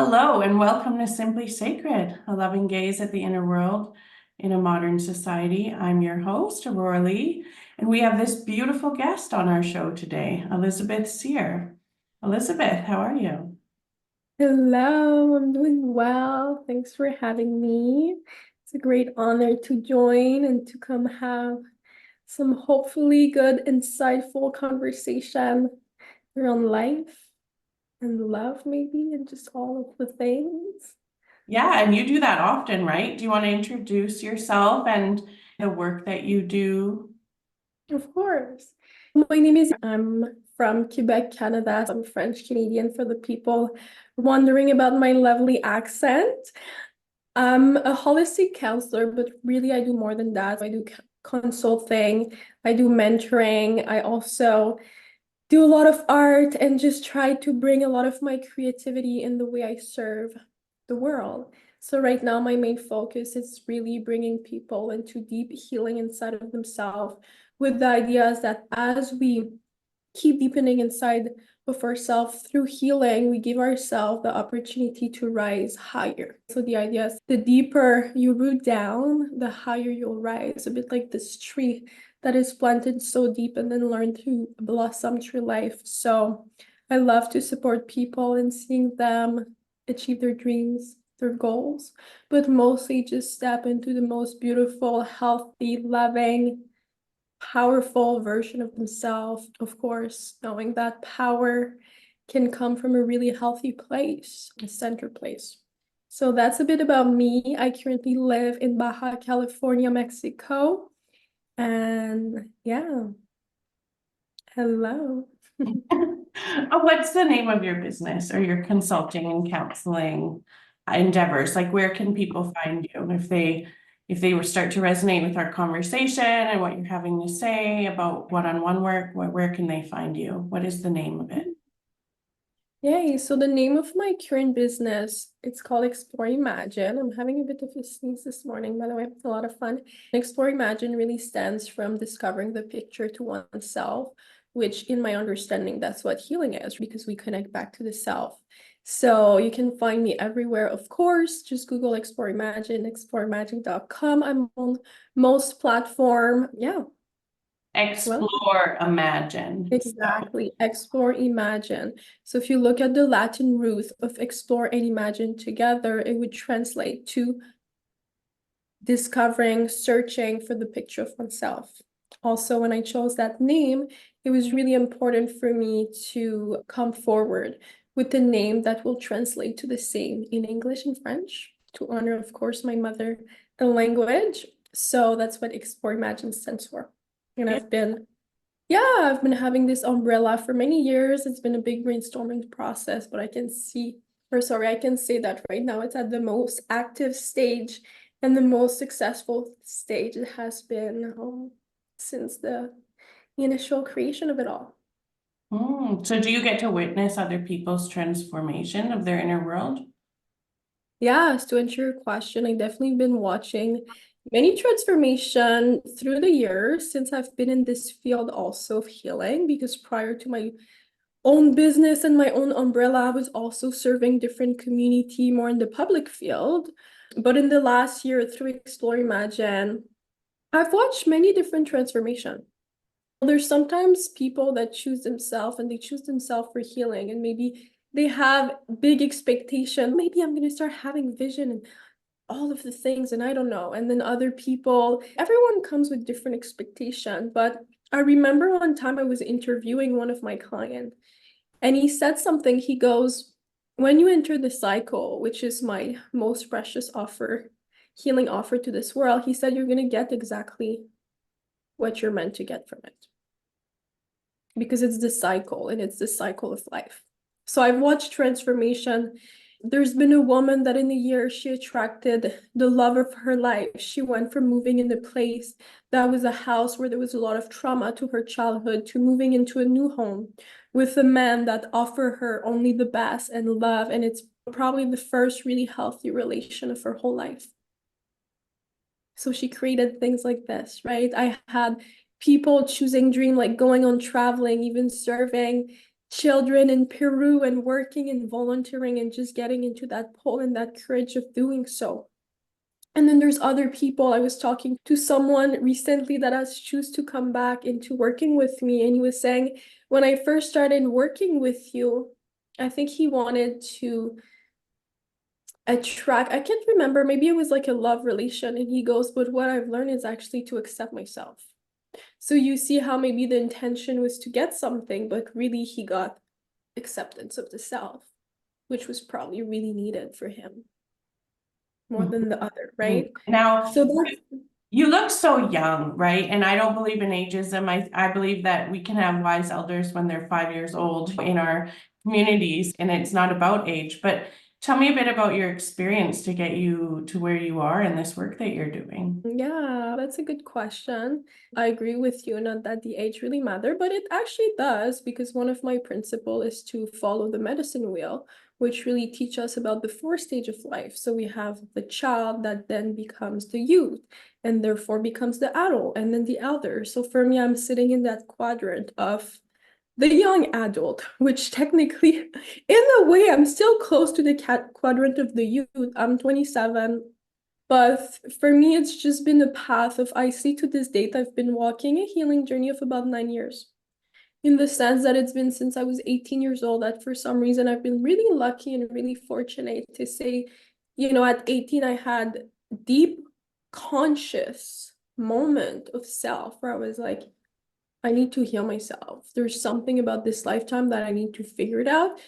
Hello, and welcome to Simply Sacred, a loving gaze at the inner world in a modern society. I'm your host, Auroara Leigh, and we have this beautiful guest on our show today, Elisabeth Cyr. Elisabeth, how are you? Hello, I'm doing well. Thanks for having me. It's a great honor to join and to come have some hopefully good, insightful conversation around life and love, maybe, and just all of the things. Yeah, and you do that often, right? Do you want to introduce yourself and the work that you do? Of course. My name is, I'm from Quebec, Canada. I'm French Canadian for the people wondering about my lovely accent. I'm a holistic counselor, but really I do more than that. I do consulting, I do mentoring. I also do a lot of art and just try to bring a lot of my creativity in the way I serve the world. So right now my main focus is really bringing people into deep healing inside of themselves with the ideas that as we keep deepening inside of ourselves through healing, we give ourselves the opportunity to rise higher. So the idea is the deeper you root down, the higher you'll rise. A bit like this tree that is planted so deep and then learn to blossom through life. So I love to support people and seeing them achieve their dreams, their goals, but mostly just step into the most beautiful, healthy, loving, powerful version of themselves, of course, knowing that power can come from a really healthy place, a center place. So that's a bit about me. I currently live in Baja California, Mexico. And yeah, hello. What's the name of your business or your consulting and counseling endeavors? Like, where can people find you if they were start to resonate with our conversation and what you're having to say about one-on-one work? Where can they find you? What is the name of it? Yay, so the name of my current business, it's called Explore Imagine. I'm having a bit of a sneeze this morning, by the way, it's a lot of fun. Explore Imagine really stands from discovering the picture to oneself, which in my understanding, that's what healing is, because we connect back to the self. So you can find me everywhere, of course. Just Google Explore Imagine, exploreimagine.com. I'm on most platform. Yeah, well. Explore, imagine. So, Exactly. Explore, imagine. So if you look at the Latin root of explore and imagine together, it would translate to discovering, searching for the picture of oneself. Also, when I chose that name, it was really important for me to come forward with a name that will translate to the same in English and French to honor, of course, my mother, the language. So that's what Explore Imagine stands for. And yeah. I've been having this umbrella for many years. It's been a big brainstorming process, but I can say that right now it's at the most active stage and the most successful stage it has been since the initial creation of it all. So do you get to witness other people's transformation of their inner world? Yes, to answer your question, I definitely been watching many transformation through the years since I've been in this field also of healing, because prior to my own business and my own umbrella, I was also serving different community more in the public field. But in the last year through Explore Imagine, I've watched many different transformation. There's sometimes people that choose themselves and they choose themselves for healing, and maybe they have big expectation. Maybe I'm gonna start having vision and all of the things, and I don't know. And then other people, everyone comes with different expectation. But I remember one time I was interviewing one of my clients and he said something. He goes, when you enter the cycle, which is my most precious offer, healing offer to this world, he said, you're going to get exactly what you're meant to get from it. Because it's the cycle and it's the cycle of life. So I've watched transformation. There's been a woman that in a year she attracted the love of her life. She went from moving in a place that was a house where there was a lot of trauma to her childhood to moving into a new home with a man that offered her only the best and love. And it's probably the first really healthy relation of her whole life. So she created things like this, right? I had people choosing dream, like going on traveling, even serving children in Peru and working and volunteering and just getting into that pull and that courage of doing so. And then there's other people. I was talking to someone recently that has choose to come back into working with me, and he was saying, when I first started working with you, I think he wanted to attract, I can't remember, maybe it was like a love relation, and he goes, but what I've learned is actually to accept myself. So you see how maybe the intention was to get something, but really he got acceptance of the self, which was probably really needed for him more than the other, right? Now, So that's you look so young, right? And I don't believe in ageism. I believe that we can have wise elders when they're 5 years old in our communities, and it's not about age. But tell me a bit about your experience to get you to where you are in this work that you're doing. Yeah, that's a good question. I agree with you, not that the age really matter, but it actually does, because one of my principles is to follow the medicine wheel, which really teach us about the four stages of life. So we have the child that then becomes the youth, and therefore becomes the adult, and then the elder. So for me, I'm sitting in that quadrant of the young adult, which technically, in a way, I'm still close to the quadrant of the youth. I'm 27. But for me, it's just been a path of, I see to this date, I've been walking a healing journey of about 9 years. In the sense that it's been since I was 18 years old, that for some reason I've been really lucky and really fortunate to say, at 18, I had deep conscious moment of self where I was like, I need to heal myself. There's something about this lifetime that I need to figure it out.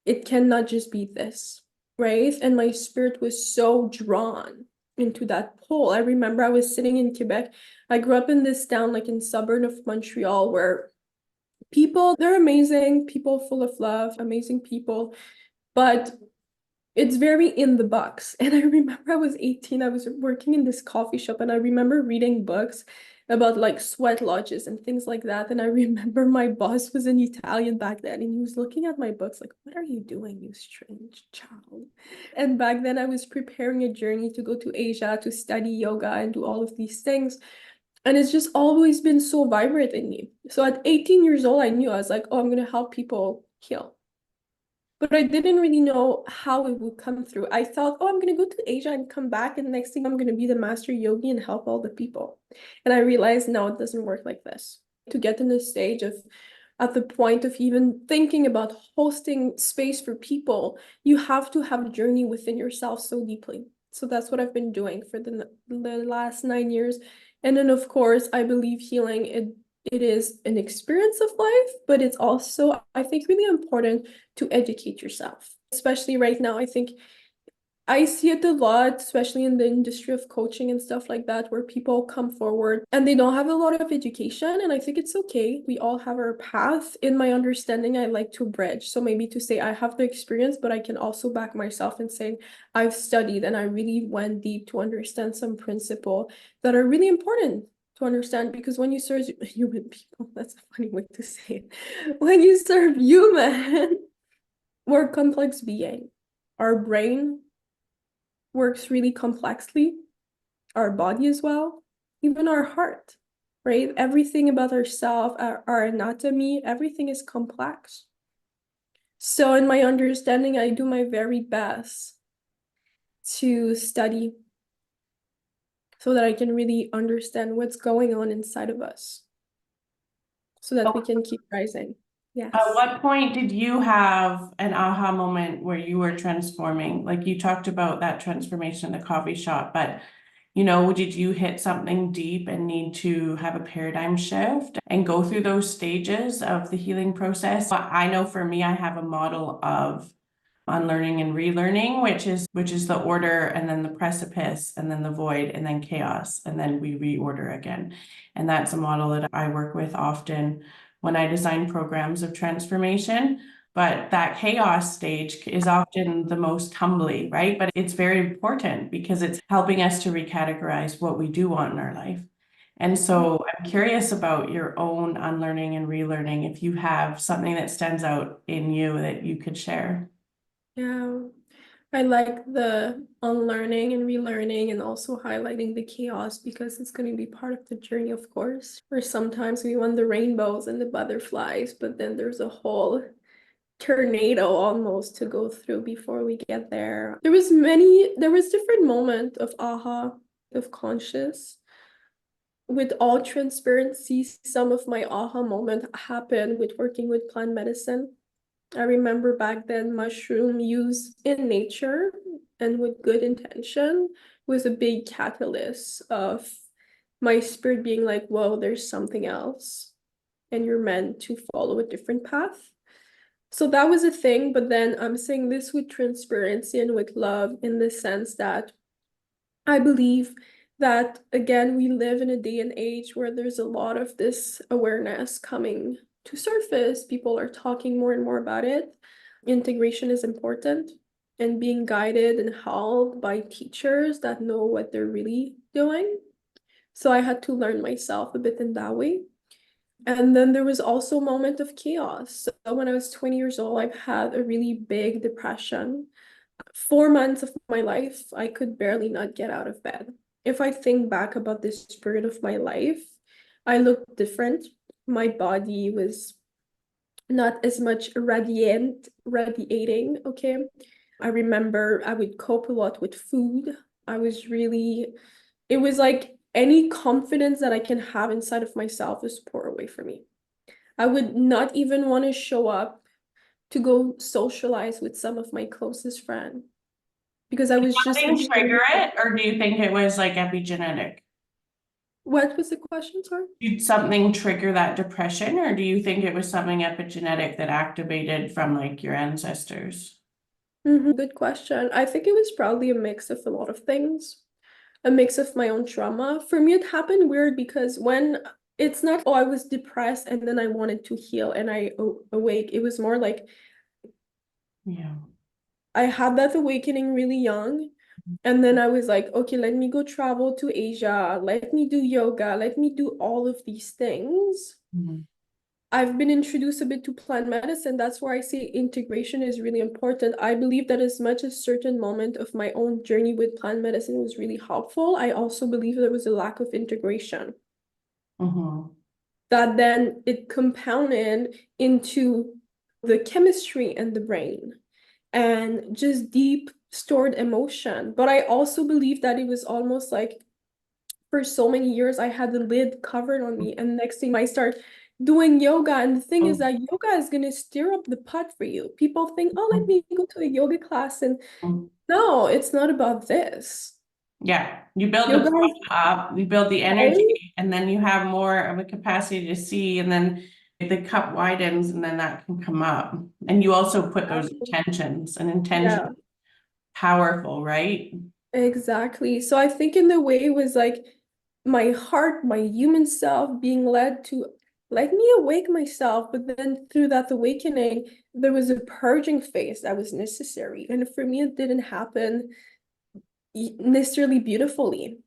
It cannot just be this, right? And my spirit was so drawn into that pole. I remember I was sitting in Quebec. I grew up in this town, like in suburb of Montreal, where people, they're amazing, people full of love, amazing people, but it's very in the box. And I remember I was 18, I was working in this coffee shop, and I remember reading books about like sweat lodges and things like that. And I remember my boss was an Italian back then, and he was looking at my books like, what are you doing, you strange child? And back then I was preparing a journey to go to Asia to study yoga and do all of these things. And it's just always been so vibrant in me. So at 18 years old, I knew, I was like, oh, I'm going to help people heal. But I didn't really know how it would come through. I thought, oh, I'm going to go to Asia and come back, and the next thing I'm going to be the master yogi and help all the people. And I realized, no, it doesn't work like this. To get in the stage of, at the point of even thinking about hosting space for people, you have to have a journey within yourself so deeply. So that's what I've been doing for the last 9 years. And then, of course, I believe healing, it is an experience of life, but it's also, I think, really important to educate yourself. Especially right now, I think I see it a lot, especially in the industry of coaching and stuff like that, where people come forward and they don't have a lot of education. And I think it's okay. We all have our path. In my understanding, I like to bridge. So maybe to say I have the experience, but I can also back myself and say I've studied and I really went deep to understand some principles that are really important to understand, because when you serve human people, that's a funny way to say it. When you serve human, we're a complex being. Our brain works really complexly, our body as well, even our heart, right? Everything about ourselves, our anatomy, everything is complex. So in my understanding, I do my very best to study so that I can really understand what's going on inside of us so that we can keep rising. Yes. At what point did you have an aha moment where you were transforming? Like you talked about that transformation in the coffee shop, but did you hit something deep and need to have a paradigm shift and go through those stages of the healing process? I know for me, I have a model of unlearning and relearning, which is the order and then the precipice and then the void and then chaos and then we reorder again. And that's a model that I work with often when I design programs of transformation. But that chaos stage is often the most humbly, right? But it's very important because it's helping us to recategorize what we do want in our life. And so I'm curious about your own unlearning and relearning, if you have something that stands out in you that you could share. Yeah, I like the unlearning and relearning and also highlighting the chaos because it's going to be part of the journey, of course. Or sometimes we want the rainbows and the butterflies, but then there's a whole tornado almost to go through before we get there. There was different moment of aha, of conscious. With all transparency, some of my aha moment happened with working with plant medicine. I remember back then mushroom use in nature and with good intention was a big catalyst of my spirit being like, whoa, there's something else. And you're meant to follow a different path. So that was a thing, but then I'm saying this with transparency and with love in the sense that I believe that, again, we live in a day and age where there's a lot of this awareness coming to surface. People are talking more and more about it. Integration is important and being guided and held by teachers that know what they're really doing. So I had to learn myself a bit in that way. And then there was also a moment of chaos. So when I was 20 years old, I've had a really big depression. 4 months of my life, I could barely not get out of bed. If I think back about this period of my life, I looked different. My body was not as much radiating, okay? I remember I would cope a lot with food. It was like any confidence that I can have inside of myself was poured away from me. I would not even want to show up to go socialize with some of my closest friends because I was just Something ashamed. trigger it, or do you think it was like epigenetic? What was the question, sorry? Did something trigger that depression, or do you think it was something epigenetic that activated from like your ancestors? Good question. I think it was probably a mix of a lot of things, a mix of my own trauma. For me, it happened weird because when it's not, oh, I was depressed and then I wanted to heal and I awake. It was more like Yeah. I had that awakening really young. And then I was like, okay, let me go travel to Asia. Let me do yoga. Let me do all of these things. Mhm. I've been introduced a bit to plant medicine. That's why I say integration is really important. I believe that as much as certain moment of my own journey with plant medicine was really helpful, I also believe there was a lack of integration. Mhm. That then it compounded into the chemistry and the brain and just deep stored emotion. But I also believe that it was almost like for so many years I had the lid covered on me, and next thing I start doing yoga, and the thing is that yoga is going to stir up the pot for you. People think, oh, let me go to a yoga class, and Mhm. no, it's not about this. Yeah, you build the Yoga pot is up, you build the right. energy, and then you have more of a capacity to see, and then the cup widens, and then that can come up. And you also put those intentions, and intention Yeah, powerful, right? exactly. So I think in the way it was like my heart, my human self being led to let me awake myself. But then through that awakening, there was a purging phase that was necessary. And for me, it didn't happen necessarily beautifully.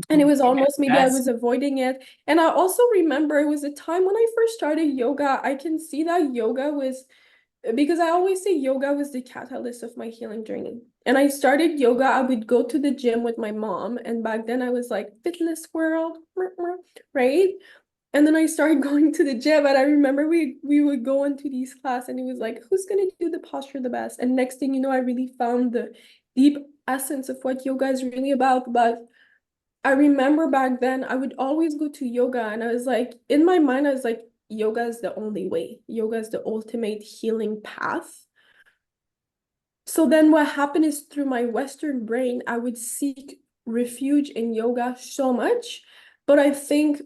And it was almost maybe I That's was avoiding it. And I also remember it was a time when I first started yoga. I can see that yoga was because I always say yoga was the catalyst of my healing journey. And I started yoga. I would go to the gym with my mom. And back then I was like, fitness world, right? And then I started going to the gym. And I remember we would go into these class and it was like, who's gonna do the posture the best? And next thing you know, I really found the deep essence of what yoga is really about. But I remember back then I would always go to yoga and I was like, in my mind, I was like, yoga is the only way. Yoga is the ultimate healing path. So then what happened is through my Western brain, I would seek refuge in yoga so much. But I think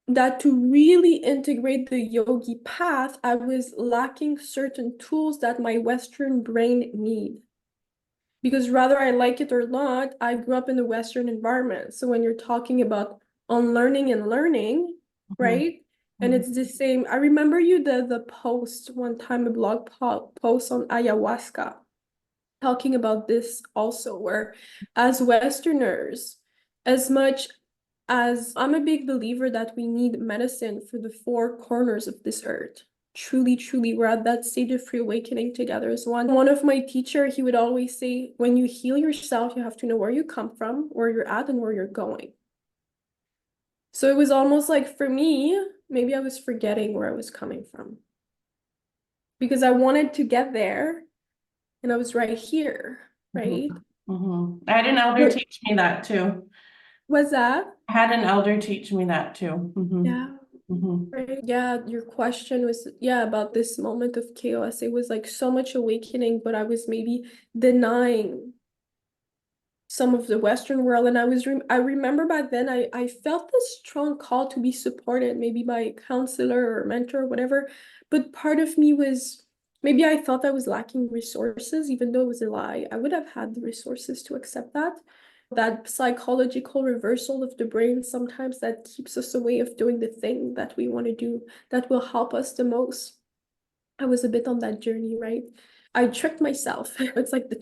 that to really integrate the yogi path, I was lacking certain tools that my Western brain need. Because whether I like it or not, I grew up in a Western environment. So when you're talking about unlearning and learning, Mhm. right? And it's the same. I remember you the post one time, a blog post on ayahuasca, talking about this also, where as Westerners, as much as I'm a big believer that we need medicine for the four corners of this earth. truly we're at that stage of free awakening together as one. One of my teacher, he would always say, when you heal yourself, you have to know where you come from, where you're at, and where you're going. So it was almost like, for me, maybe I was forgetting where I was coming from, because I wanted to get there and I was right here, right? I had an elder What teach me that too. was that? I had an elder teach me that too. Yeah. Right. Yeah, your question was, yeah, about this moment of chaos. It was like so much awakening, but I was maybe denying some of the Western world. And I remember back then I felt this strong call to be supported, maybe by a counselor or mentor or whatever. But part of me was, maybe I thought I was lacking resources, even though it was a lie. I would have had the resources to accept that. That psychological reversal of the brain sometimes that keeps us away of doing the thing that we want to do, that will help us the most. I was a bit on that journey, right? I tricked myself. It's like the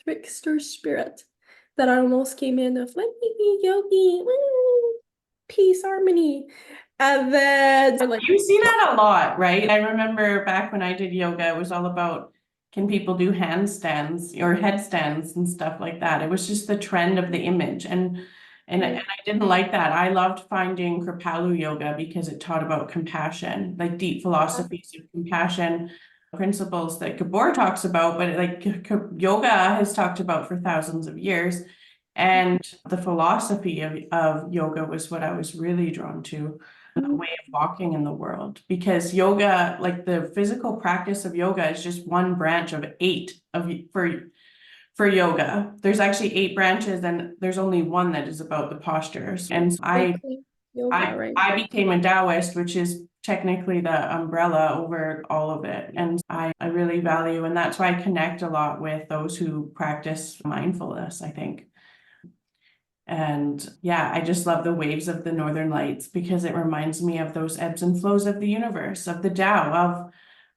trickster spirit that almost came in of, let me be yogi, peace, harmony. And then like, You see that a lot, right? I remember back when I did yoga, it was all about, can people do handstands or headstands and stuff like that? It was just the trend of the image. And I didn't like that. I loved finding Kripalu yoga because it taught about compassion, like deep philosophies of compassion, principles that Gabor talks about, but like yoga has talked about for thousands of years. And the philosophy of yoga was what I was really drawn to, a way of walking in the world. Because yoga, like the physical practice of yoga, is just one branch of eight for yoga. There's actually 8 branches, and there's only one that is about the postures. And yoga, right? I became a Taoist, which is technically the umbrella over all of it. And I really value, and that's why I connect a lot with those who practice mindfulness, I think. And yeah, I just love the waves of the Northern Lights because it reminds me of those ebbs and flows of the universe, of the Tao,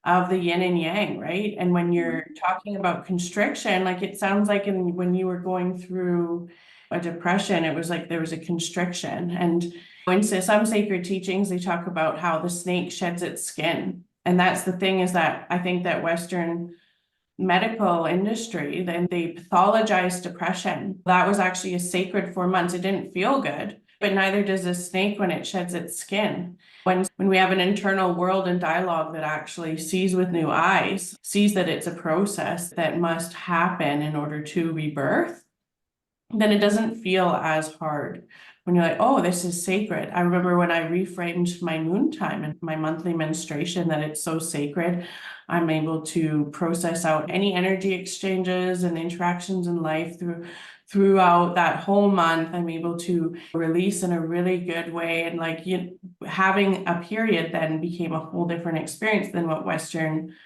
of the yin and yang, right? And when you're talking about constriction, like it sounds like when you were going through a depression, it was like there was a constriction. And in some sacred teachings, they talk about how the snake sheds its skin. And that's the thing, is that I think that Western medical industry, then they pathologized depression. That was actually a sacred 4 months. It didn't feel good, but neither does a snake when it sheds its skin. When we have an internal world and dialogue that actually sees with new eyes, sees that it's a process that must happen in order to rebirth, then it doesn't feel as hard. When you're like, oh, this is sacred. I remember when I reframed my moon time and my monthly menstruation, that it's so sacred. I'm able to process out any energy exchanges and interactions in life throughout that whole month. I'm able to release in a really good way. And like having a period then became a whole different experience than what Western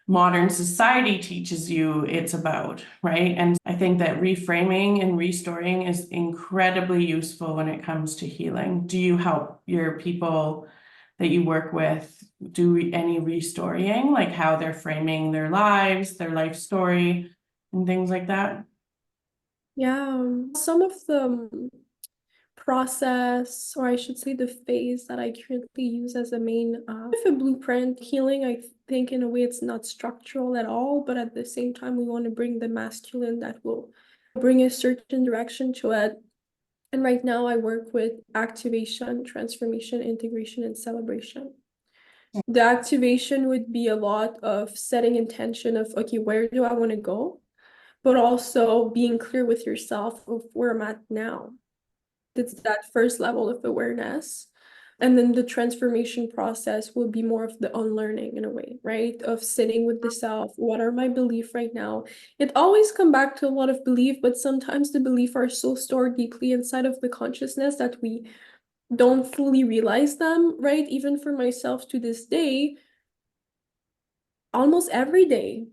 modern society teaches you it's about, right? And I think that reframing and restoring is incredibly useful when it comes to healing. Do you help your people that you work with do any restoring, like how they're framing their lives, their life story, and things like that? Yeah, some of the process, or I should say the phase that I currently use as a main a blueprint healing, I think in a way it's not structural at all, but at the same time we want to bring the masculine that will bring a certain direction to it. And right now I work with activation, transformation, integration, and celebration. The activation would be a lot of setting intention of, okay, where do I want to go? But also being clear with yourself of where I'm at now. It's that first level of awareness. And then the transformation process will be more of the unlearning in a way, right? Of sitting with the self. What are my beliefs right now? It always come back to a lot of belief, but sometimes the beliefs are so stored deeply inside of the consciousness that we don't fully realize them, right? Even for myself to this day, almost every day,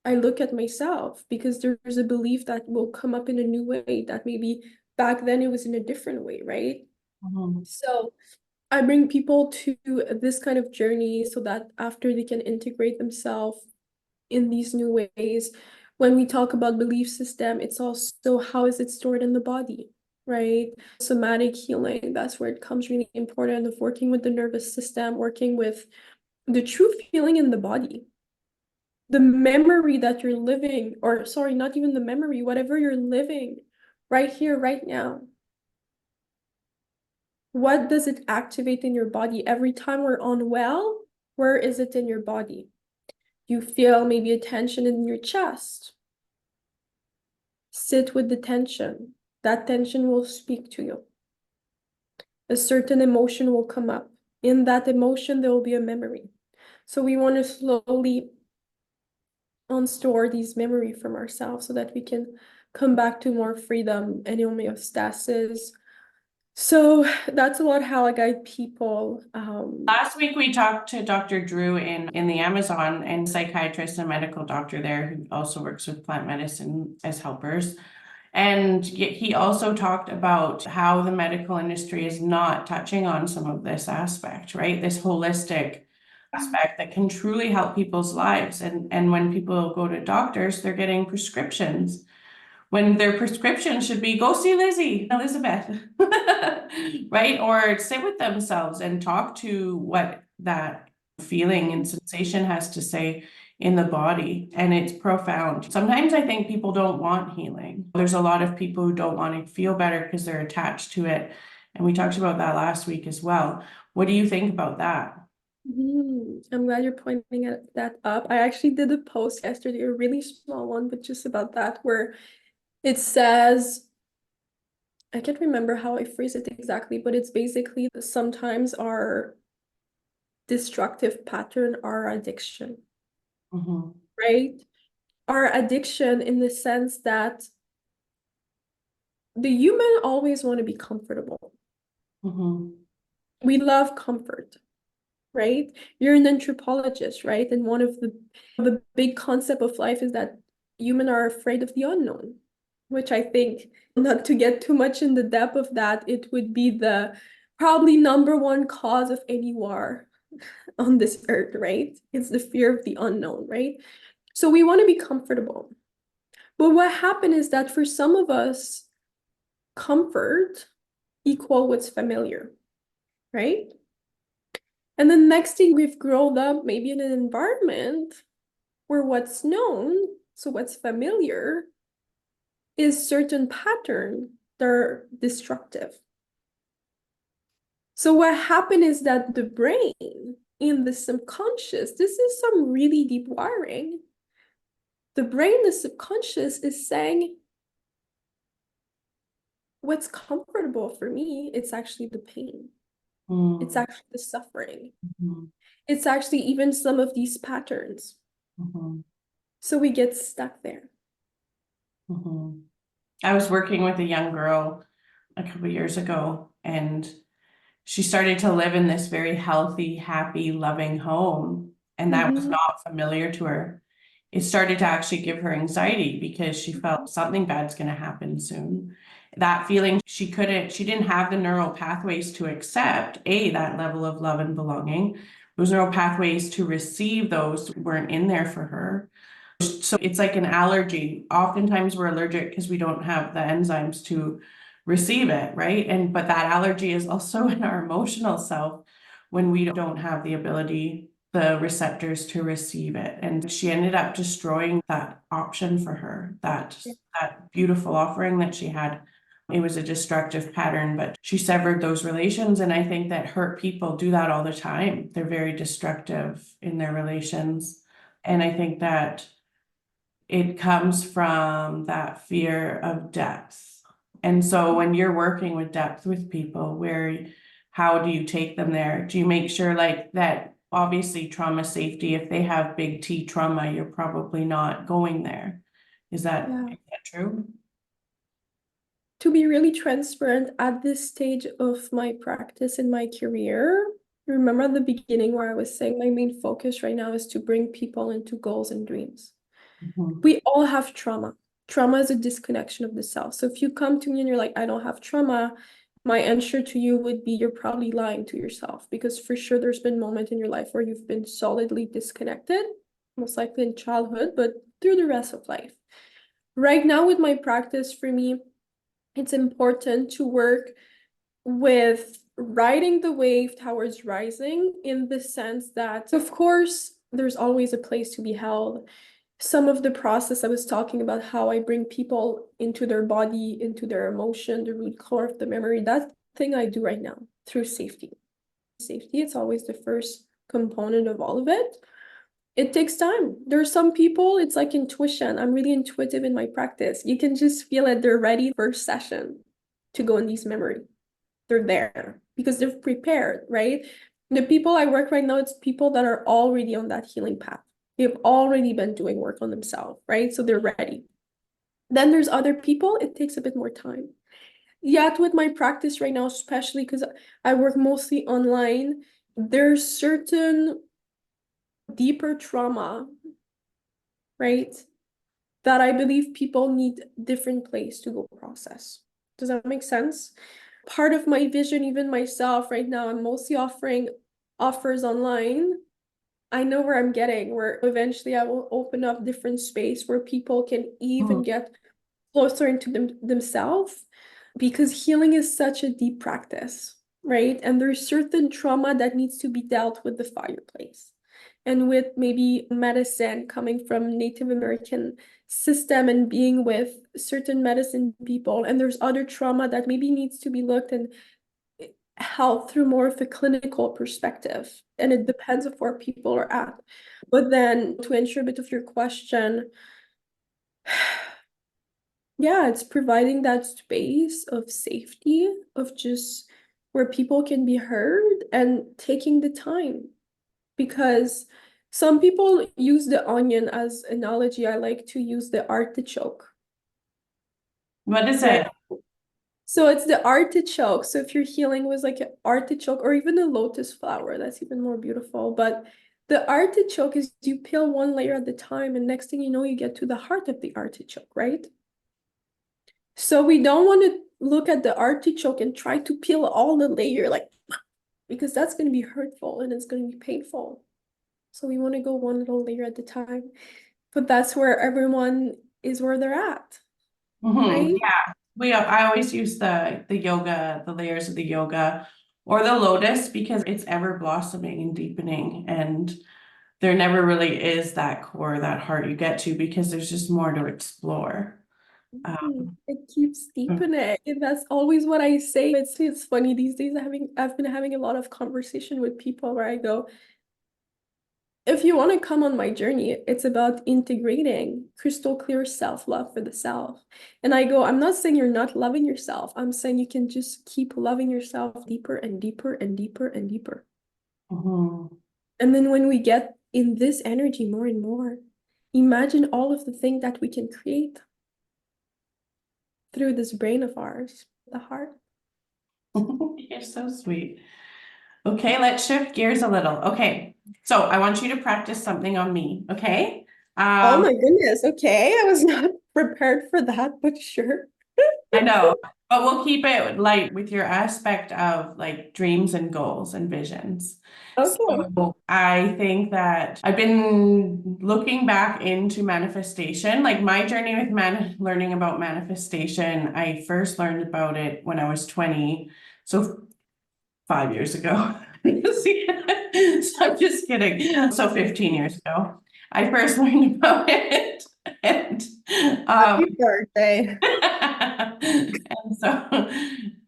I look at myself because there's a belief that will come up in a new way that maybe back then it was in a different way, right? So I bring people to this kind of journey so that after they can integrate themselves in these new ways. When we talk about belief system, it's also how is it stored in the body? right? Somatic healing, that's where it comes really important of working with the nervous system, working with the true feeling in the body. The memory that you're living, or sorry, not even the memory, whatever you're living right here, right now. What does it activate in your body? Every time we're unwell, where is it in your body? You feel maybe a tension in your chest. Sit with the tension. That tension will speak to you. A certain emotion will come up. In that emotion, there will be a memory. So we want to slowly unstore these memory from ourselves so that we can come back to more freedom and homeostasis. So that's a lot how I guide people. Last week we talked to Dr. Drew in the Amazon, and psychiatrist and medical doctor there who also works with plant medicine as helpers. And he also talked about how the medical industry is not touching on some of this aspect, right? This holistic aspect that can truly help people's lives. And when people go to doctors, they're getting prescriptions when their prescription should be go see Elisabeth, right? Or sit with themselves and talk to what that feeling and sensation has to say in the body. And it's profound. Sometimes I think people don't want healing. There's a lot of people who don't want to feel better because they're attached to it. And we talked about that last week as well. What do you think about that? I'm glad you're pointing that up. I actually did a post yesterday, a really small one, but just about that, where it says, I can't remember how I phrase it exactly, but it's basically sometimes our destructive pattern, our addiction, right? Our addiction in the sense that the human always want to be comfortable. We love comfort, right? You're an anthropologist, right? And one of the big concept of life is that humans are afraid of the unknown, which I think, not to get too much in the depth of that, it would be the probably number one cause of any war on this earth, right? It's the fear of the unknown, right? So we want to be comfortable. But what happened is that for some of us, comfort equal what's familiar, right? And the next thing we've grown up maybe in an environment where what's known, so what's familiar, is certain pattern that are destructive. So what happened is that the brain in the subconscious, this is some really deep wiring. The brain, the subconscious is saying, what's comfortable for me, it's actually the pain. It's actually the suffering. It's actually even some of these patterns. So we get stuck there. I was working with a young girl a couple of years ago, and she started to live in this very healthy, happy, loving home, and that was not familiar to her. It started to actually give her anxiety because she felt something bad's going to happen soon. That feeling, she didn't have the neural pathways to accept that level of love and belonging. Those neural pathways to receive those weren't in there for her. So it's like an allergy. Oftentimes we're allergic because we don't have the enzymes to receive it, right? But that allergy is also in our emotional self when we don't have the ability, the receptors to receive it. And she ended up destroying that option for her, that beautiful offering that she had. It was a destructive pattern, but she severed those relations. And I think that hurt people do that all the time. They're very destructive in their relations. And I think that it comes from that fear of depth. And so when you're working with depth with people, how do you take them there? Do you make sure like that, obviously trauma safety, if they have big T trauma, you're probably not going there. Is that true? To be really transparent, at this stage of my practice in my career, remember at the beginning where I was saying my main focus right now is to bring people into goals and dreams. We all have trauma. Trauma is a disconnection of the self. So if you come to me and you're like, I don't have trauma, my answer to you would be you're probably lying to yourself, because for sure there's been moments in your life where you've been solidly disconnected, most likely in childhood, but through the rest of life. Right now with my practice, for me, It's important to work with riding the wave towards rising, in the sense that, of course, there's always a place to be held. Some of the process I was talking about, how I bring people into their body, into their emotion, the root core of the memory, that thing I do right now through safety. Safety, it's always the first component of all of it. It takes time. There are some people, it's like intuition. I'm really intuitive in my practice. You can just feel it. They're ready first session to go in these memory. They're there because they're prepared, right? The people I work right now, it's people that are already on that healing path. They've already been doing work on themselves, right? So they're ready. Then there's other people, it takes a bit more time. Yet with my practice right now, especially because I work mostly online, there's certain deeper trauma, right? That I believe people need different place to go process. Does that make sense? Part of my vision, even myself right now, I'm mostly offering offers online. I know where I'm getting, where eventually I will open up different space where people can even get closer into themselves, because healing is such a deep practice, right? And there's certain trauma that needs to be dealt with the fireplace. And with maybe medicine coming from Native American system and being with certain medicine people, and there's other trauma that maybe needs to be looked and held through more of a clinical perspective. And it depends of where people are at. But then to answer a bit of your question, yeah, it's providing that space of safety, of just where people can be heard and taking the time. Because some people use the onion as analogy. I like to use the artichoke, What is right? it? So it's the artichoke. So if you're healing with like an artichoke or even a lotus flower, that's even more beautiful. But the artichoke is, you peel one layer at the time, and next thing you know, you get to the heart of the artichoke, right? So we don't want to look at the artichoke and try to peel all the layer, like, because that's going to be hurtful and it's going to be painful. So we want to go one little layer at a time. But that's where everyone is where they're at, right? Yeah, I always use the yoga, the layers of the yoga or the lotus because it's ever blossoming and deepening, and there never really is that core, that heart you get to because there's just more to explore. It keeps deepening. And that's always what I say. It's funny these days. I've been having a lot of conversation with people where I go, if you want to come on my journey, it's about integrating crystal clear self-love for the self. And I go, I'm not saying you're not loving yourself. I'm saying you can just keep loving yourself deeper and deeper and deeper and deeper. Mhm. And then when we get in this energy more and more, imagine all of the things that we can create through this brain of ours, the heart. You're so sweet. Okay, let's shift gears a little. Okay, so I want you to practice something on me, okay? Oh Um, my goodness. Okay. I was not prepared for that, but sure. I know, but we'll keep it light with your aspect of like dreams and goals and visions. Okay. So I think that I've been looking back into manifestation, like my journey with learning about manifestation. I first learned about it when I was 20, so 5 years ago. So I'm just kidding. So 15 years ago, I first learned about it. And Happy birthday. and so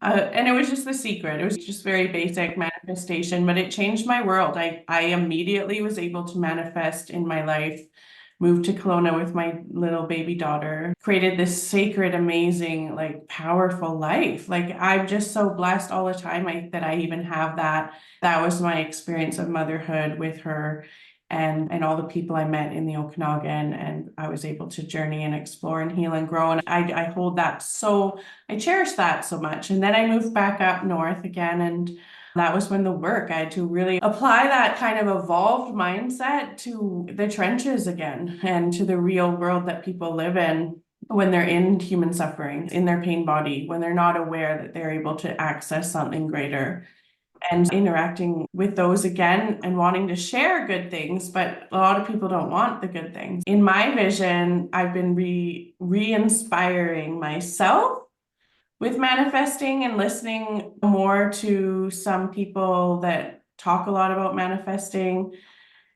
and it was just the secret. It was just very basic manifestation, but it changed my world. I immediately was able to manifest in my life, moved to Kelowna with my little baby daughter, created this sacred, amazing, like powerful life. Like I'm just so blessed all the time that I even have that. That was my experience of motherhood with her and all the people I met in the Okanagan, and I was able to journey and explore and heal and grow. And I hold that so, I cherish that so much. And then I moved back up north again, and that was when the work, I had to really apply that kind of evolved mindset to the trenches again and to the real world that people live in when they're in human suffering, in their pain body, when they're not aware that they're able to access something greater, and interacting with those again and wanting to share good things, but a lot of people don't want the good things. In my vision, I've been re-inspiring myself with manifesting and listening more to some people that talk a lot about manifesting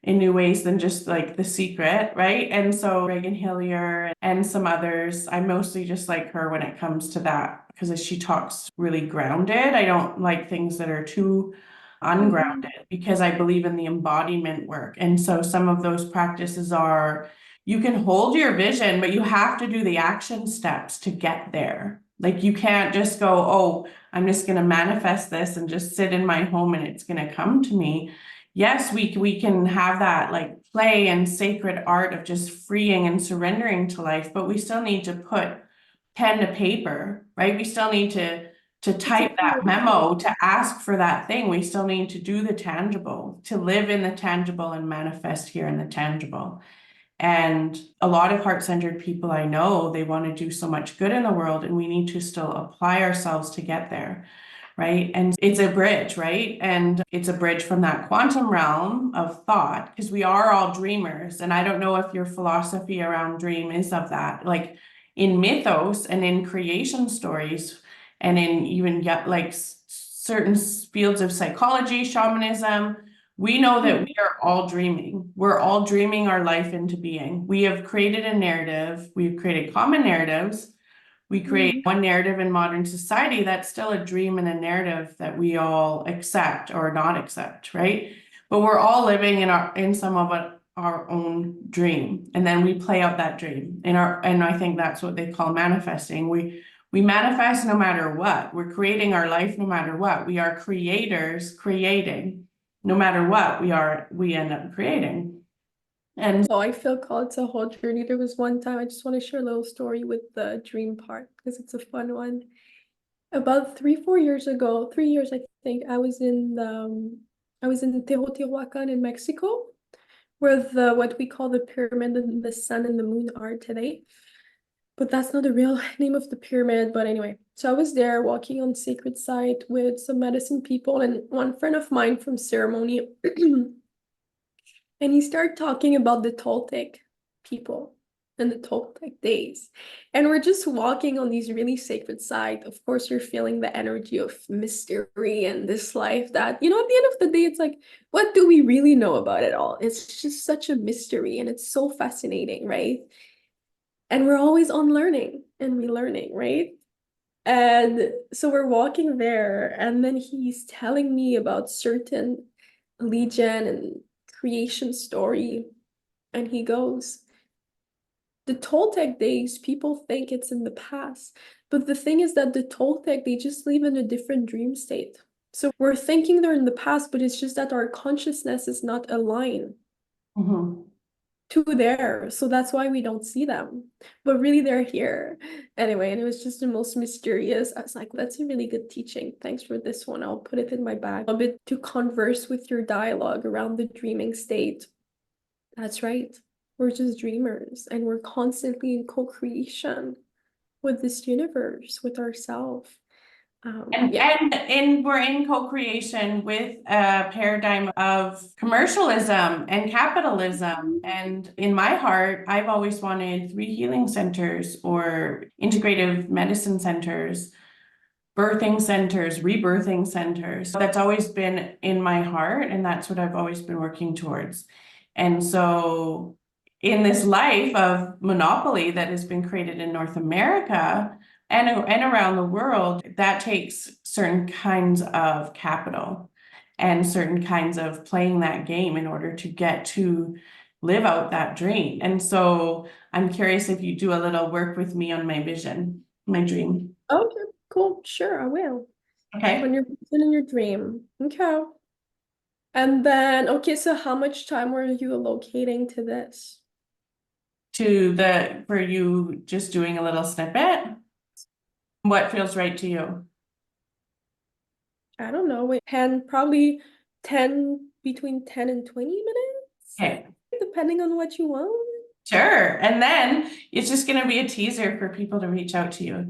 in new ways than just like The Secret, right? And so Reagan Hillier and some others, I mostly just like her when it comes to that because she talks really grounded. I don't like things that are too ungrounded because I believe in the embodiment work. And so some of those practices are you can hold your vision, but you have to do the action steps to get there. Like you can't just go, oh, I'm just going to manifest this and just sit in my home and it's going to come to me. Yes, we can have that like play and sacred art of just freeing and surrendering to life, but we still need to put pen to paper, right? We still need to type that memo, to ask for that thing. We still need to do the tangible, to live in the tangible and manifest here in the tangible. And a lot of heart-centered people I know, they want to do so much good in the world, and we need to still apply ourselves to get there, right? And it's a bridge, right? And it's a bridge from that quantum realm of thought, because we are all dreamers. And I don't know if your philosophy around dream is of that. Like in mythos and in creation stories, and in even like certain fields of psychology, shamanism, we know that we are all dreaming. We're all dreaming our life into being. We have created a narrative. We've created common narratives. We create one narrative in modern society that's still a dream and a narrative that we all accept or not accept, right? But we're all living in some of our own dream, and then we play out that dream and I think that's what they call manifesting. We manifest no matter what. We're creating our life no matter what. We are creators creating. No matter what we end up creating. And Oh, I feel called to a whole journey. There was one time I just want to share a little story with the dream part because it's a fun one. About 3 years ago, 3 years I think, I was in Teotihuacan in Mexico, where the what we call the pyramid and the sun and the moon are today. But that's not the real name of the pyramid. But anyway, so I was there walking on sacred site with some medicine people and one friend of mine from ceremony. And he started talking about the Toltec people and the Toltec days. And we're just walking on these really sacred sites. Of course, you're feeling the energy of mystery and this life that, at the end of the day, it's like, what do we really know about it all? It's just such a mystery and it's so fascinating, right? And we're always on learning and relearning, right? And so we're walking there, and then he's telling me about certain legion and creation story. And he goes, the Toltec days, people think it's in the past. But the thing is that the Toltec, they just live in a different dream state. So we're thinking they're in the past, but it's just that our consciousness is not aligned to there. So that's why we don't see them. But really they're here. Anyway, and it was just the most mysterious. I was like, that's a really good teaching. Thanks for this one. I'll put it in my bag. A bit to converse with your dialogue around the dreaming state. That's right. We're just dreamers and we're constantly in co-creation with this universe, with ourselves. and we're in co-creation with a paradigm of commercialism and capitalism. And in my heart, I've always wanted 3 healing centers or integrative medicine centers, birthing centers, rebirthing centers. That's always been in my heart, and that's what I've always been working towards. And so in this life of monopoly that has been created in North America and around the world, that takes certain kinds of capital and certain kinds of playing that game in order to get to live out that dream. And so I'm curious if you do a little work with me on my vision, my dream. Okay, cool. Sure, I will. Okay. When you're in your dream. Okay. And then, okay, so how much time were you allocating to this? For you just doing a little snippet? What feels right to you? I don't know, wait, 10, probably 10, between 10 and 20 minutes, Okay, depending on what you want. sure. And then it's just going to be a teaser for people to reach out to you.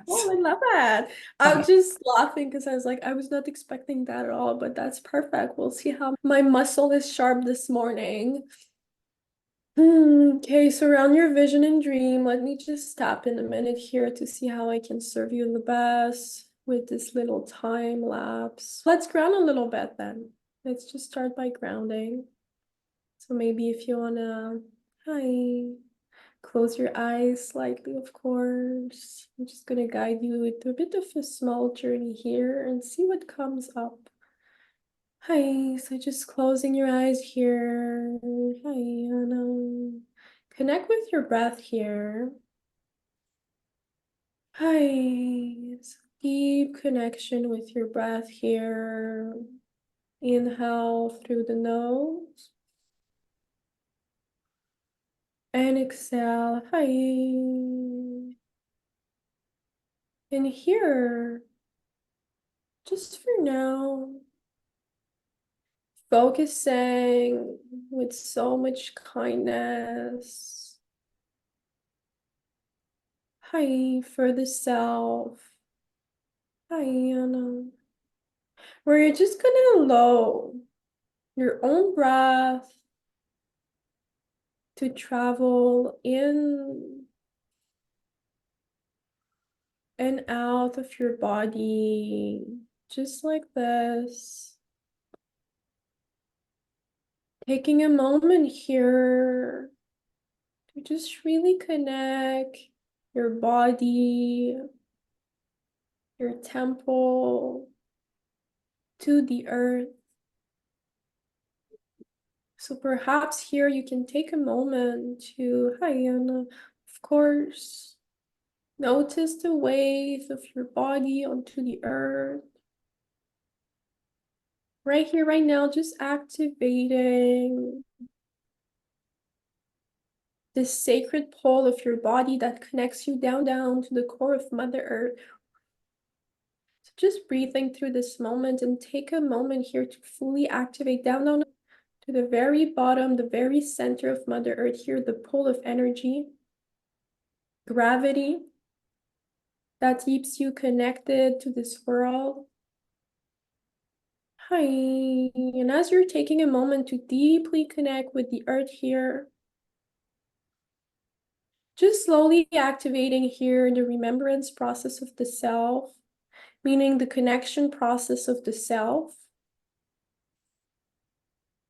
Oh, I love that. I'm just laughing because I was like, I was not expecting that at all, but that's perfect. We'll see how my muscle is sharp this morning. Okay, so around your vision and dream, let me just tap in a minute here to see how I can serve you the best with this little time lapse. Let's ground a little bit then. Let's just start by grounding. So maybe if you wanna, hi, close your eyes slightly, of course. I'm just gonna guide you through a bit of a small journey here and see what comes up. Hi, so just closing your eyes here. Hi, Anna. Connect with your breath here. Hi, so deep connection with your breath here. Inhale through the nose and exhale. Hi. And here, just for now, focusing with so much kindness. Hi, for the self. Hi, Anna. Where you're just gonna allow your own breath to travel in and out of your body, just like this. Taking a moment here to just really connect your body, your temple to the earth. So perhaps here you can take a moment to, hi Anna, of course, notice the wave of your body onto the earth. Right here, right now, just activating this sacred pole of your body that connects you down to the core of Mother Earth. So just breathing through this moment and take a moment here to fully activate down to the very bottom, the very center of Mother Earth here, the pole of energy, gravity that keeps you connected to this world. Hi, and as you're taking a moment to deeply connect with the earth here, just slowly activating here the remembrance process of the self, meaning the connection process of the self.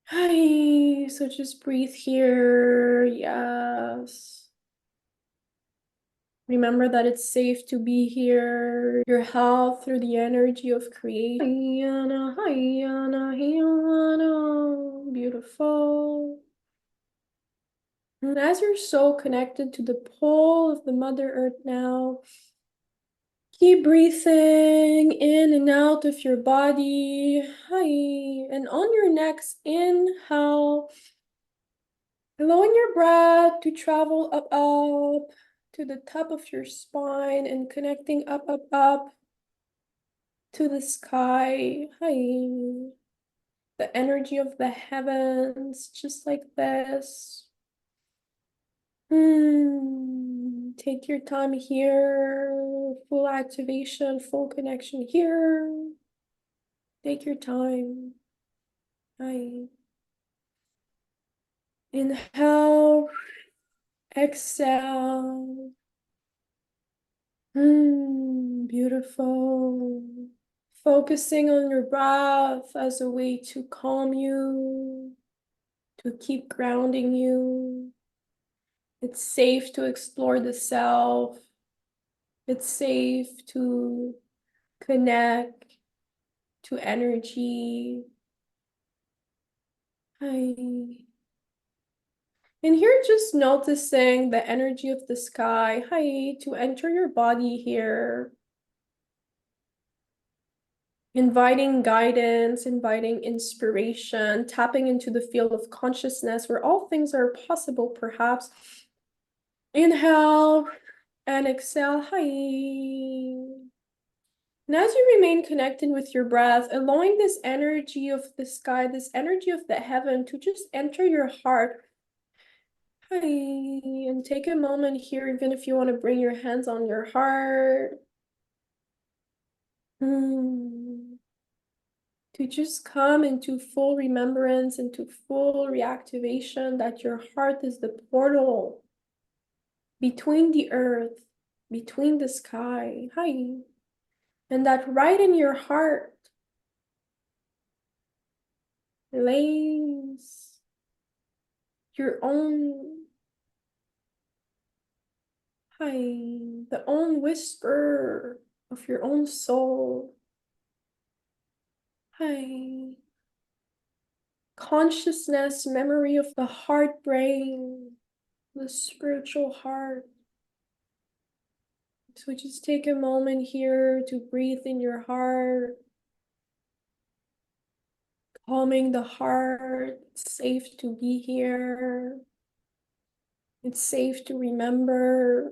Hi, so just breathe here, yes. Remember that it's safe to be here, your health through the energy of creation. Beautiful. And as you're so connected to the pole of the Mother Earth now, keep breathing in and out of your body. Hi. And on your next inhale, allowing your breath to travel up to the top of your spine and connecting up to the sky. Hi. The energy of the heavens, just like this. Take your time here. Full activation, full connection here. Take your time. Hi. Inhale. Exhale. Beautiful. Focusing on your breath as a way to calm you, to keep grounding you. It's safe to explore the self. It's safe to connect to energy. Hi. And here, just noticing the energy of the sky. Hi, to enter your body here. Inviting guidance, inviting inspiration, tapping into the field of consciousness where all things are possible, perhaps. Inhale and exhale. Hi. And as you remain connected with your breath, allowing this energy of the sky, this energy of the heaven to just enter your heart. Hi. And take a moment here, even if you want to bring your hands on your heart. to just come into full remembrance, into full reactivation that your heart is the portal between the earth, between the sky. Hi. And that right in your heart lays your own, the own whisper of your own soul. Consciousness, memory of the heart brain, the spiritual heart. So just take a moment here to breathe in your heart, calming the heart. It's safe to be here. It's safe to remember.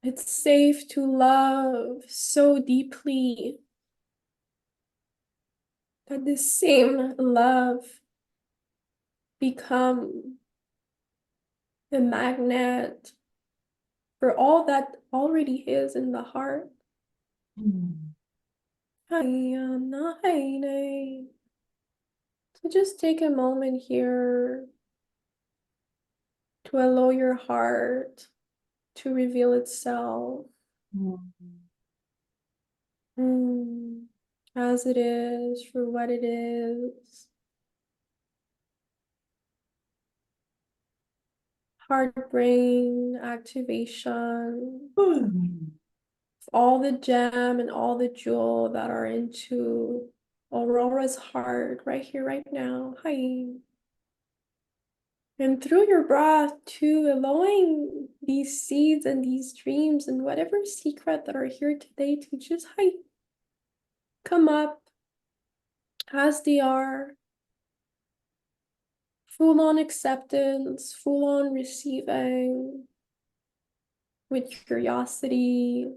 It's safe to love so deeply that this same love become a magnet for all that already is in the heart. So just take a moment here to allow your heart to reveal itself as it is, for what it is. Heart brain activation. All the gem and all the jewel that are into Aurora's heart right here, right now. Hi. And through your breath too, allowing these seeds and these dreams and whatever secret that are here today to just come up as they are. Full on acceptance, full on receiving, with curiosity,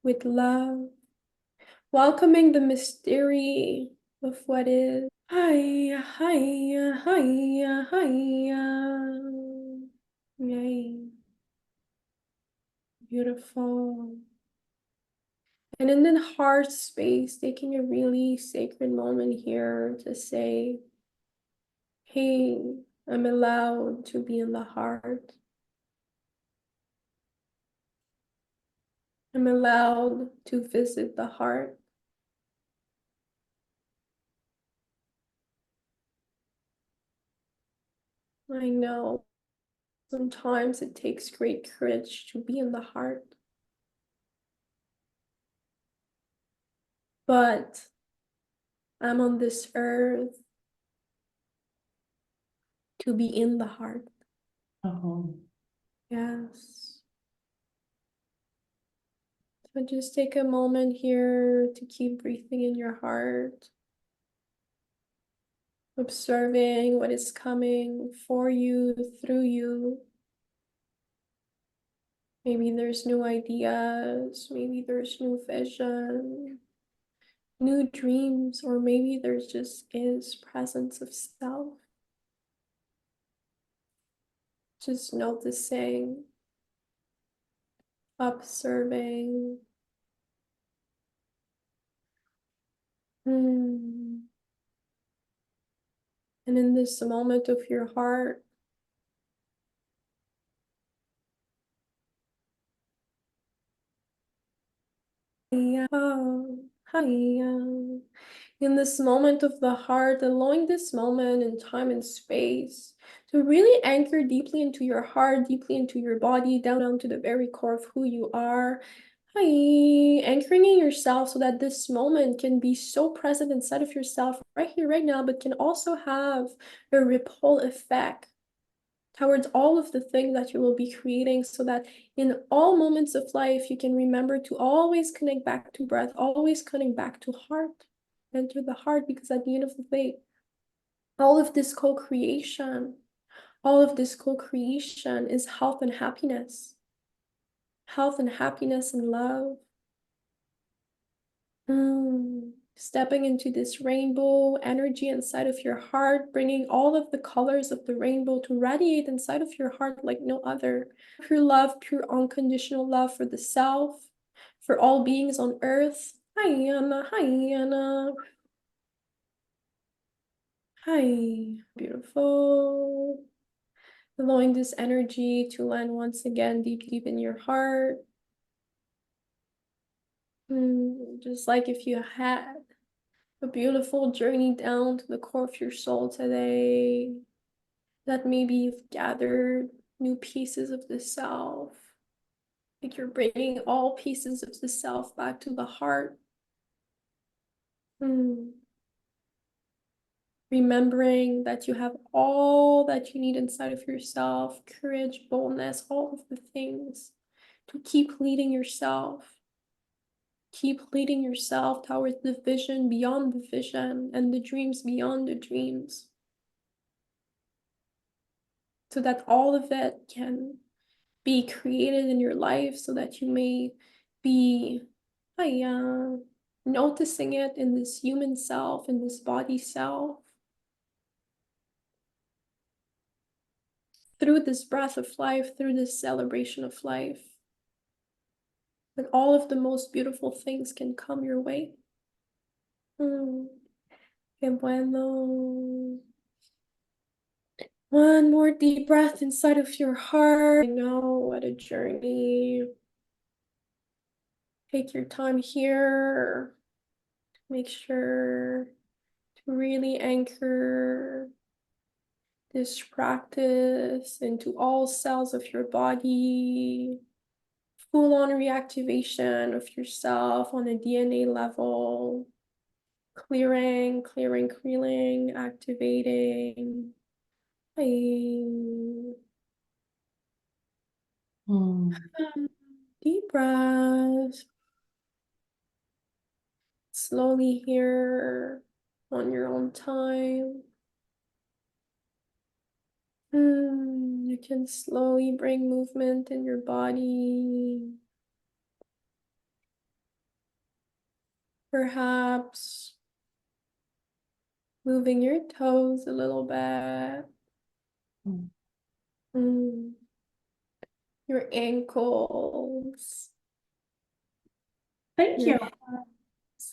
with love, welcoming the mystery of what is. Hi, hi, hi, hi. Yay. Beautiful. And in the heart space, taking a really sacred moment here to say, hey, I'm allowed to be in the heart. I'm allowed to visit the heart. I know sometimes it takes great courage to be in the heart. But I'm on this earth to be in the heart. Yes. So just take a moment here to keep breathing in your heart, observing what is coming for you, through you. Maybe there's new ideas, maybe there's new vision, new dreams, or maybe there's just is presence of self. Just noticing, observing. And in this moment of your heart, in this moment of the heart, allowing this moment in time and space to really anchor deeply into your heart, deeply into your body, down to the very core of who you are. Anchoring in yourself so that this moment can be so present inside of yourself right here, right now, but can also have a ripple effect towards all of the things that you will be creating, so that in all moments of life, you can remember to always connect back to breath, always connect back to heart, enter the heart, because at the end of the day, all of this co-creation is health and happiness and love. Stepping into this rainbow energy inside of your heart, bringing all of the colors of the rainbow to radiate inside of your heart like no other. Pure love, pure unconditional love for the self, for all beings on earth, Hi, Anna. Hi, Anna. Hi. Beautiful. Allowing this energy to land once again deep, deep in your heart. Just like if you had a beautiful journey down to the core of your soul today, that maybe you've gathered new pieces of the self. Like you're bringing all pieces of the self back to the heart. Remembering that you have all that you need inside of yourself, courage, boldness, all of the things to keep leading yourself. Keep leading yourself towards the vision beyond the vision and the dreams beyond the dreams. So that all of it can be created in your life so that you may be noticing it in this human self, in this body self. Through this breath of life, through this celebration of life, that all of the most beautiful things can come your way. Qué bueno. One more deep breath inside of your heart. I know what a journey. Take your time here. Make sure to really anchor this practice into all cells of your body. Full-on reactivation of yourself on a DNA level. Clearing, activating. Deep breaths. Slowly here on your own time. You can slowly bring movement in your body. Perhaps moving your toes a little bit. Your ankles. Thank you.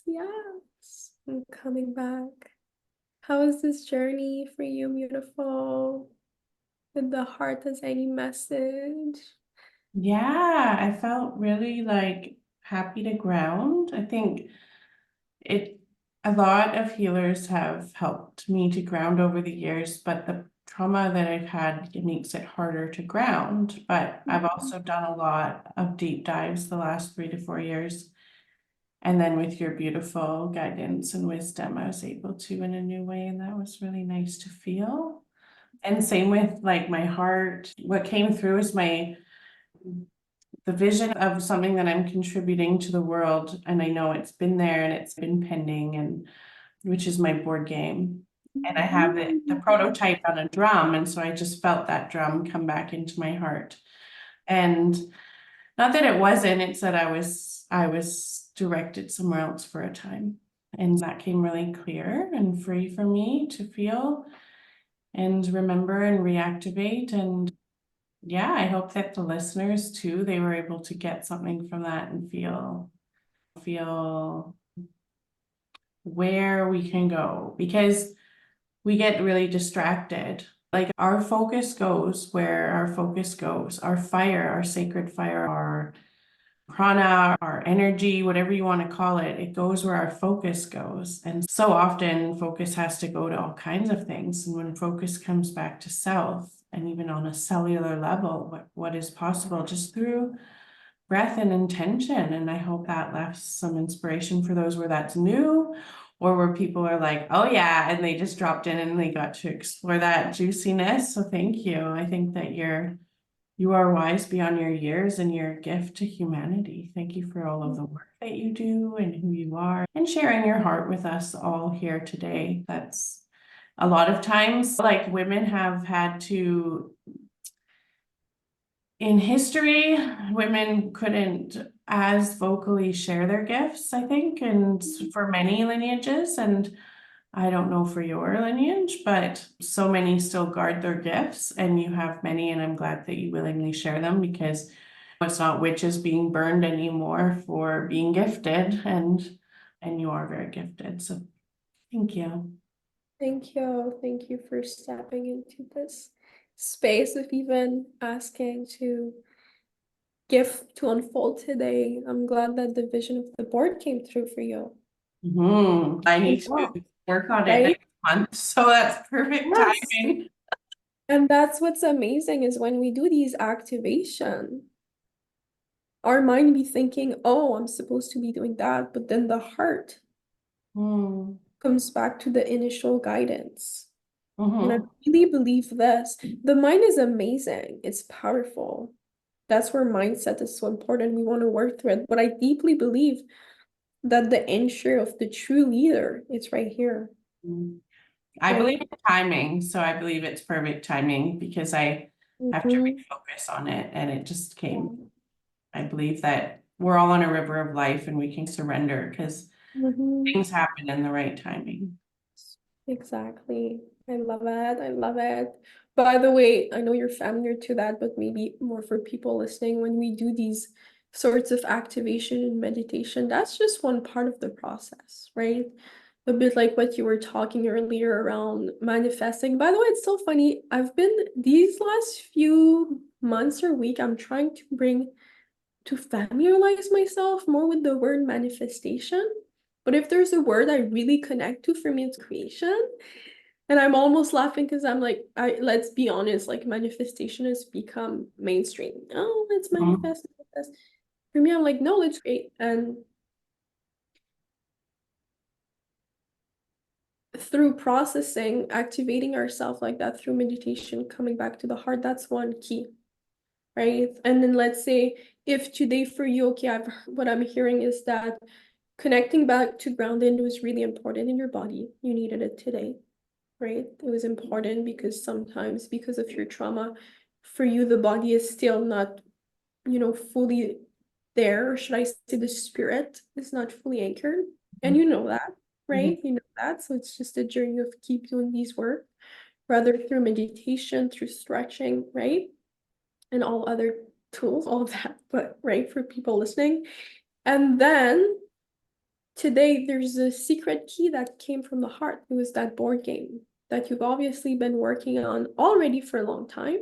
Yes. I'm coming back. How is this journey for you, beautiful? Did the heart has any message? Yeah, I felt really like happy to ground. I think a lot of healers have helped me to ground over the years, but the trauma that I've had, it makes it harder to ground. But I've also done a lot of deep dives the last 3 to 4 years. And then with your beautiful guidance and wisdom, I was able to in a new way, and that was really nice to feel. And same with like my heart. What came through is the vision of something that I'm contributing to the world. And I know it's been there and it's been pending, and which is my board game. And I have the prototype on a drum. And so I just felt that drum come back into my heart. And not that it wasn't, it's that I was directed somewhere else for a time. And that came really clear and free for me to feel and remember and reactivate. And yeah, I hope that the listeners too, they were able to get something from that and feel where we can go, because we get really distracted. Like our focus goes where our focus goes. Our fire, our sacred fire, our prana, our energy, whatever you want to call it, it goes where our focus goes. And so often focus has to go to all kinds of things. And when focus comes back to self, and even on a cellular level, what is possible just through breath and intention. And I hope that left some inspiration for those where that's new, or where people are like, oh yeah, and they just dropped in and they got to explore that juiciness. So thank you. I think that you are wise beyond your years, and your gift to humanity. Thank you for all of the work that you do and who you are, and sharing your heart with us all here today. That's a lot of times, like, women have had to, in history, women couldn't as vocally share their gifts, I think, and for many lineages. And I don't know for your lineage, but so many still guard their gifts, and you have many, and I'm glad that you willingly share them, because it's not witches being burned anymore for being gifted. And and you are very gifted. So thank you. Thank you. Thank you for stepping into this space of even asking to gift to unfold today. I'm glad that the vision of the board came through for you. I need to work on it Right? next month, so that's perfect Yes. timing. And that's what's amazing is when we do these activation, our mind be thinking, oh, I'm supposed to be doing that, but then the heart comes back to the initial guidance. And I really believe this. The mind is amazing. It's powerful. That's where mindset is so important. We want to work through it. But I deeply believe that the ensure of the true leader is right here. I believe Right? in timing, so I believe it's perfect timing because I have to refocus on it and it just came. I believe that we're all on a river of life and we can surrender because things happen in the right timing. Exactly. I love it. I love it. By the way, I know you're familiar to that, but maybe more for people listening, when we do these sorts of activation and meditation, that's just one part of the process, right? A bit like what you were talking earlier around manifesting. By the way, it's so funny. I've been these last few months or week, I'm trying to bring to familiarize myself more with the word manifestation. But if there's a word I really connect to, for me, it's creation. And I'm almost laughing because I'm like, let's be honest, like manifestation has become mainstream. Oh, let's manifest. For me, I'm like, no, let's create. And through processing, activating ourselves like that through meditation, coming back to the heart, that's one key, right? And then let's say if today for you, okay, what I'm hearing is that connecting back to grounding was really important in your body. You needed it today, right? It was important because sometimes because of your trauma, for you, the body is still not, fully there. Or should I say the spirit is not fully anchored? And you know that, right? You know that. So it's just a journey of keep doing these work, rather through meditation, through stretching, right? And all other tools, all of that, but right for people listening. And then today, there's a secret key that came from the heart. It was that board game that you've obviously been working on already for a long time.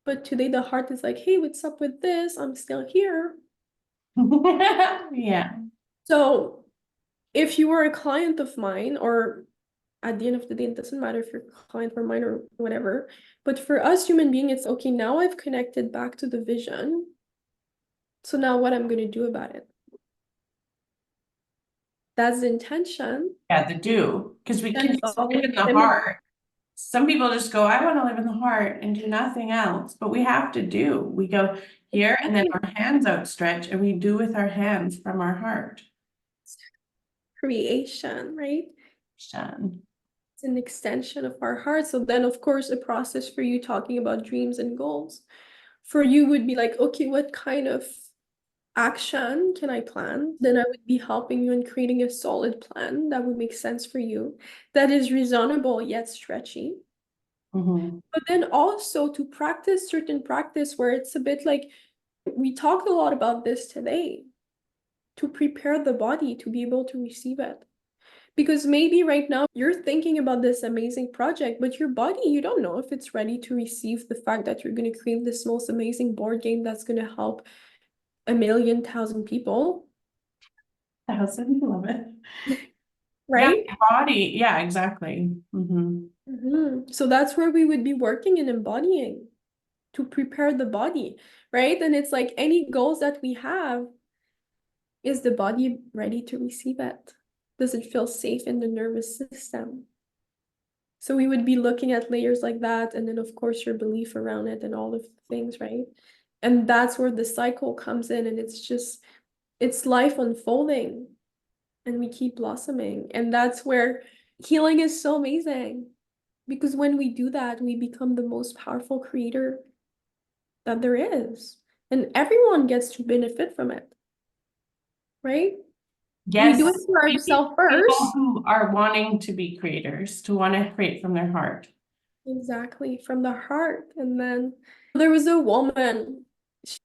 But today, the heart is like, hey, what's up with this? I'm still here. Yeah. So, if you were a client of mine, or at the end of the day, it doesn't matter if you're a client or mine or whatever. But for us human beings, it's okay, now I've connected back to the vision. So, now what I'm going to do about it? That's the intention. Yeah, the do, because we And can it's just live always in the heart. Some people just go, I want to live in the heart and do nothing else, but we have to do. We go here and then our hands outstretch and we do with our hands from our heart. creation, right? Done. It's an extension of our heart. So then, of course, a process for you talking about dreams and goals for you would be like, okay, what kind of action can I plan? Then I would be helping you in creating a solid plan that would make sense for you, that is reasonable yet stretchy. But then also to practice certain practice where it's a bit like we talked a lot about this today, to prepare the body to be able to receive it. Because maybe right now you're thinking about this amazing project, but your body, you don't know if it's ready to receive the fact that you're going to create this most amazing board game that's going to help 1,000,000 people. 1,000, love it. Right? Yeah, body. Yeah, exactly. So that's where we would be working and embodying to prepare the body, right? And it's like any goals that we have, is the body ready to receive it? Does it feel safe in the nervous system? So we would be looking at layers like that, and then of course your belief around it and all of the things, right? And that's where the cycle comes in, and it's life unfolding, and we keep blossoming. And that's where healing is so amazing, because when we do that, we become the most powerful creator that there is, and everyone gets to benefit from it, right? We do it Yes, for we need ourselves people first. who are wanting to be creators, to want to create from their heart. Exactly, from the heart. And then there was a woman.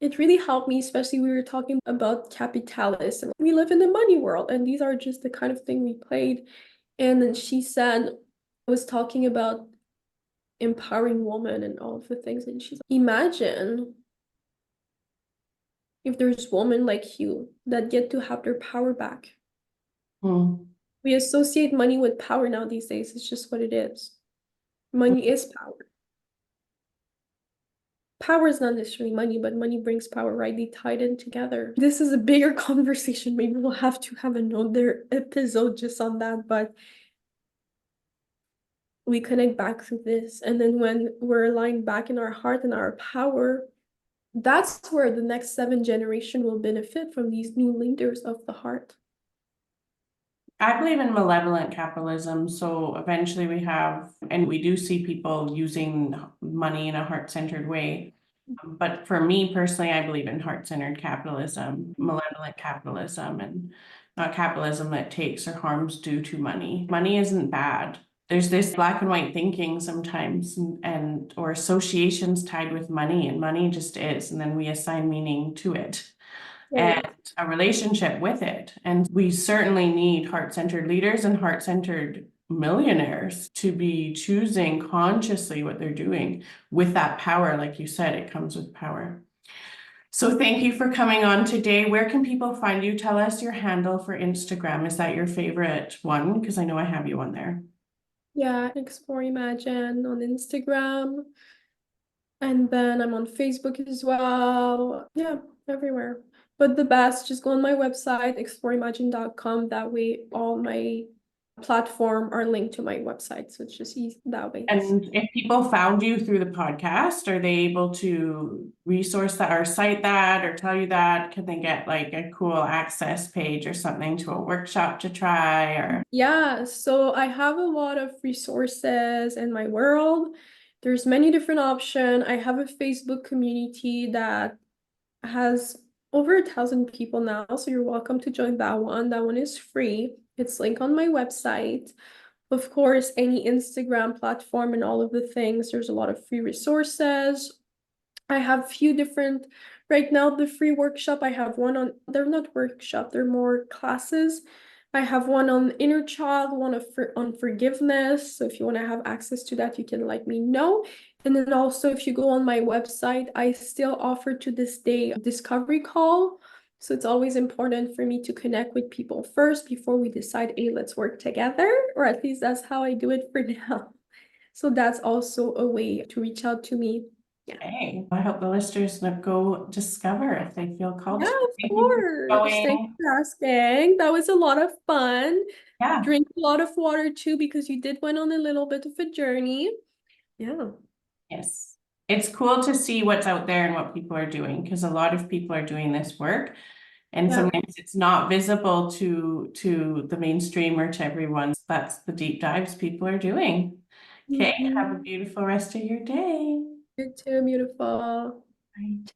It really helped me, especially we were talking about capitalism. We live in the money world, and these are just the kind of thing we played. And then she said, was talking about empowering women and all of the things. And she's like, imagine if there's women like you that get to have their power back. Mm. We associate money with power now these days. It's just what it is. Money is power. Power is not necessarily money, but money brings power, right? They tied in together. This is a bigger conversation. Maybe we'll have to have another episode just on that, but we connect back through this. And then when we're aligned back in our heart and our power, that's where the next 7 generation will benefit from these new leaders of the heart. I believe in malevolent capitalism. So eventually we have, and we do see people using money in a heart-centered way. But for me personally, I believe in heart-centered capitalism, malevolent capitalism, and not capitalism that takes or harms due to money. Money isn't bad. There's this black and white thinking sometimes and or associations tied with money, and money just is, and then we assign meaning to it. Right. And a relationship with it. And we certainly need heart-centered leaders and heart-centered millionaires to be choosing consciously what they're doing with that power. Like you said, it comes with power. So thank you for coming on today. Where can people find you? Tell us your handle for Instagram. Is that your favorite one? Because I know I have you on there. Yeah, Explore Imagine on Instagram. And then I'm on Facebook as well. Yeah, everywhere. But the best, just go on my website, exploreimagine.com. That way, all my platform are linked to my website. So it's just easy that way. And if people found you through the podcast, are they able to resource that or cite that or tell you that? Can they get like a cool access page or something to a workshop to try or? Yeah, so I have a lot of resources in my world. There's many different options. I have a Facebook community that has over 1,000 people now, so you're welcome to join that one. That one is free. It's linked on my website. Of course, any Instagram platform and all of the things, there's a lot of free resources. I have a few different, right now, the free workshop, I have one on, they're not workshop, they're more classes. I have one on inner child, one on forgiveness. So if you want to have access to that, you can let me know. And then also, if you go on my website, I still offer to this day a discovery call. So it's always important for me to connect with people first before we decide, hey, let's work together, or at least that's how I do it for now. So that's also a way to reach out to me. Yeah. Hey, I hope the listeners go discover if they feel called Yeah, to. of Thank you for course. Thanks going. for asking. That was a lot of fun. Yeah, Drink a lot of water too, because you did went on a little bit of a journey. Yeah. yes. It's cool to see what's out there and what people are doing because a lot of people are doing this work. And Yeah. sometimes it's not visible to the mainstream or to everyone. That's the deep dives people are doing. Okay, have a Mhm. beautiful rest of your day. You're too beautiful. Bye.